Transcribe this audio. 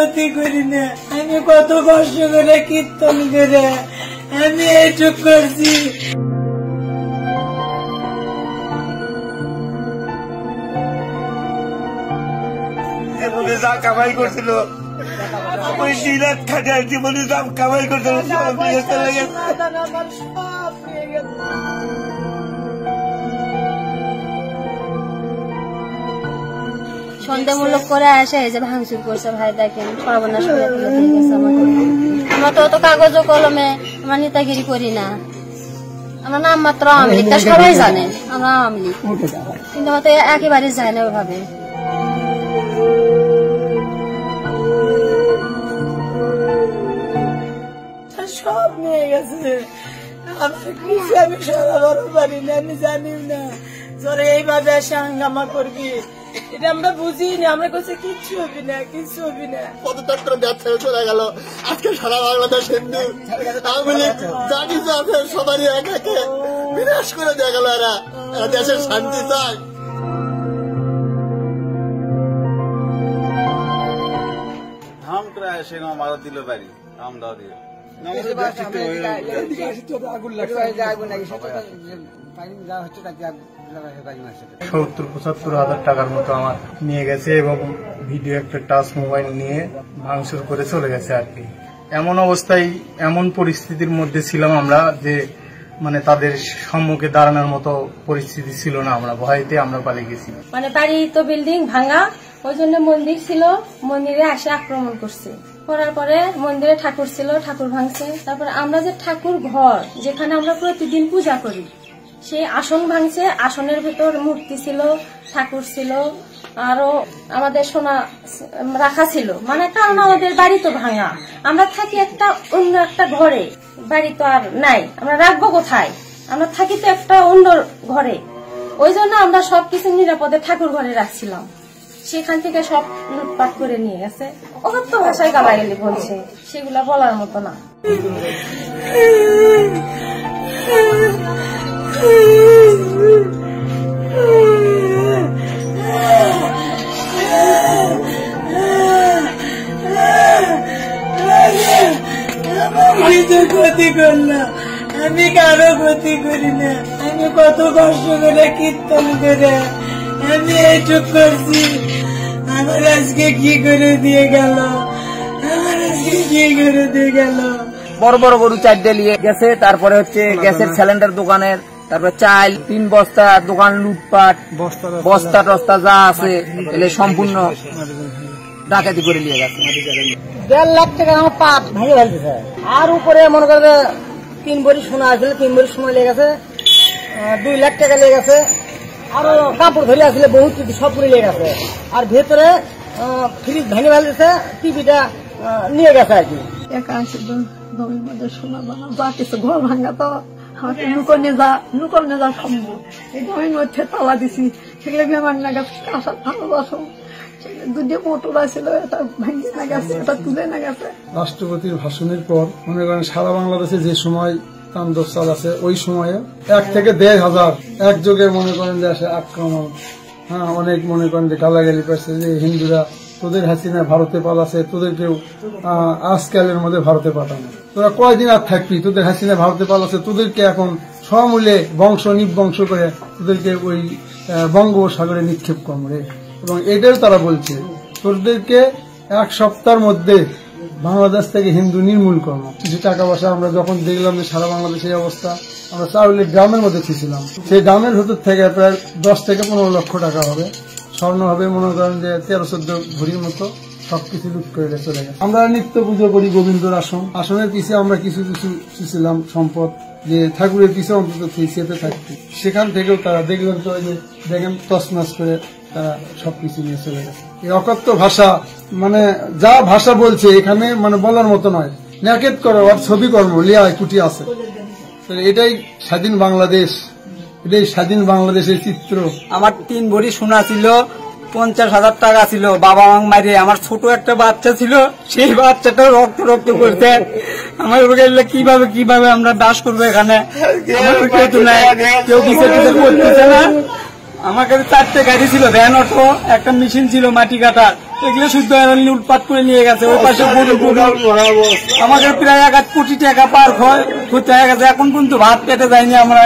ক্ষতি করি না, আমি কত কষ্ট করে কীর্তন করে আমি এইটুক করছি। যা কামাই করছিল ওই দিনাত খাটার জীবনে যা কামাই করছিল সব নিয়ে চলে গেছে। সন্দেহমূলক করে আসে যে ভাঙচুর করছে। ভাই দেখেন সর্বনাশ করে দিয়ে গেছে আমাকে। আমরা তো অত কাগজ কলমে আমরা নেতাগিরি করি না, আমরা নাম মাত্র আওয়ামী লীগ, তা সবাই জানে আমরা আওয়ামী লীগ, কিন্তু আমাদের একেবারে যায় না ওইভাবে। সব নিয়ে গেছে আমার কিছু, আমি সারা বড় পারি না, আমি জানিও না তোর এইভাবে এসে হাঙ্গামা করবি, এটা আমরা বুঝি না। আমরা কাছে কিচ্ছু হবি না, কিচ্ছু হবি না। পদত্যাগ করে দেশ ছেড়ে চলে গেল। আজকে সারা বাংলাদেশ হিন্দু আওয়ামী লীগ জানি যে আছে সবারই একাকে বিনাশ করে দিয়ে গেল। এরা দেশের শান্তি চায়। ধাম করে এসে মারা দিল বাড়ি আমদাও দিয়ে 70-75 হাজার টাকার মতো আমার নিয়ে গেছে এবং ভিডিও একটা টাচ মোবাইল নিয়ে ভাঙচুর করে চলে গেছে আর কি। এমন অবস্থায় এমন পরিস্থিতির মধ্যে ছিলাম আমরা যে মানে তাদের সম্মুখে দাঁড়ানোর মতো পরিস্থিতি ছিল না, আমরা ভয়তে আমরা পালিয়ে গেছি। মানে বাড়ি তো বিল্ডিং ভাঙা, ওই জন্য মন্দির ছিল, মন্দিরে আসে আক্রমণ করছে। করার পরে মন্দিরে ঠাকুর ছিল, ঠাকুর ভাঙছে। তারপরে আমরা যে ঠাকুর ঘর যেখানে আমরা প্রতিদিন পূজা করি সেই আসন ভাঙছে, আসনের ভেতর মূর্তি ছিল, ঠাকুর ছিল, আরো আমাদের সোনা রাখা ছিল। মানে কারণ আমাদের বাড়ি তো ভাঙা, আমরা থাকি একটা অন্য একটা ঘরে, বাড়ি তো আর নাই, আমরা রাখবো কোথায়? আমরা থাকি তো একটা অন্য ঘরে, ওই জন্য আমরা সবকিছু নিরাপদে ঠাকুর ঘরে রাখছিলাম। সেখান থেকে সব লুটপাট করে নিয়ে গেছে। অকথ্য ভাষায় গালাগালি বলছে, সেগুলা বলার মতো না। ক্ষতি করলাম, আমি কারো ক্ষতি করি না, আমি কত কষ্ট করে কীর্তন করে আমি এইটুক করছি। আমার আজকে কি করে দিয়ে গেল, আমার আজকে কি করে দিয়ে গেল। বড় বড় গরু 4টে নিয়ে গেছে, তারপরে হচ্ছে গ্যাসের সিলিন্ডার দোকানের, তারপরে চাল 3 বস্তা দোকান লুটপাট, বস্তা টস্তা যা আছে এলে সম্পূর্ণ ডাকাতি করে নিয়ে গেছে। 1.5 লাখ টাকা আমার পাট ভেঙে ফেলতেছে। আর উপরে মনে করে 3 ভরি সোনা আসলে 3 ভরি সময় লেগে গেছে, 2 লাখ টাকা লেগে গেছে। আরো কাপড় ধরে আসলে বহুত সব পুরে লেগে গেছে। আর ভেতরে ফ্রিজ ভেঙে ফেলতেছে, টিভিটা নিয়ে গেছে আর কি। একা আছে জমির মধ্যে সোনা দানা যা কিছু, ঘর ভাঙা তো আমাকে নুকর নিয়ে যা সম্ভব। এই জমির মধ্যে তালা দিছি, সেগুলো বেমার না গেছে, কাঁসার ভালো বাসন, দুটো মোটর ছিল, এটা ভেঙে না গেছে, এটা তুলে না গেছে। রাষ্ট্রপতির ভাষণের পর মনে করেন সারা বাংলাদেশে যে সময় তাণ্ডব চালাচ্ছে, ওই সময়ে 1 থেকে 1.5 হাজার একযোগে মনে করেন যে আসে আক্রমণ। হ্যাঁ, অনেক মনে করেন যে গালাগালি পাচ্ছে যে হিন্দুরা তোদের হাসিনা ভারতে পালাছে, তোদেরকেও আজকালের মধ্যে ভারতে পাঠানো, তোরা কয়দিন আর থাকবি, তোদের হাসিনা ভারতে পালাছে, তোদেরকে এখন সমূলে বংশ নিবংশ করে তোদেরকে ওই বঙ্গোপসাগরে নিক্ষেপ করবে। এবং এটাও তারা বলছে তোদেরকে 1 সপ্তাহের মধ্যে বাংলাদেশ থেকে হিন্দু নির্মূল করবো। কিছু টাকা পয়সা আমরা যখন দেখলাম যে সারা বাংলাদেশের অবস্থা, আমরা চাউলের গ্রামের মধ্যে ছিলাম, সেই গ্রামের ভেতর থেকে প্রায় 10 থেকে 15 লক্ষ টাকা হবে, স্বর্ণ হবে মনে করেন যে 13-14 ভরির মতো, সবকিছু লুট করে চলে গেছে। আমরা নিত্য পুজো করি গোবিন্দর আসনের পিছিয়ে আমরা কিছু ছিলাম সম্পদ, যে ঠাকুরের পিছিয়ে অন্তত সেতে থাকতো। সেখান থেকেও তারা দেখলাম তো যে দেখেন তছনছ করে তারা সবকিছু নিয়ে চলে গেছে। এই অকথ্য ভাষা, মানে যা ভাষা বলছে এখানে মানে বলার মতো নয়। ন্যাকেট করো আর ছবি কর্ম লিয়া কুটি আছে। এটাই স্বাধীন বাংলাদেশ, এটাই স্বাধীন বাংলাদেশের চিত্র। আমার 3 ভরি সোনা ছিল, 50,000 টাকা ছিল, বাবা মা মারে। আমার ছোট একটা বাচ্চা ছিল, সেই বাচ্চাটা রক্ত করতে আমার কিভাবে আমরা বাস করবো এখানে? কেউ কিছু করতেছে না। আমার কাছে 4টে গাড়ি ছিল, ভ্যান অটো, একটা মেশিন ছিল মাটি কাটার। এগুলো শুদ্ধ লুটপাট করে নিয়ে গেছে। ওই পাশে আমাদের প্রায় 1 কোটি টাকা পার ক্ষতি হয়ে গেছে। এখন কিন্তু ভাত পেটে যায়নি আমরা।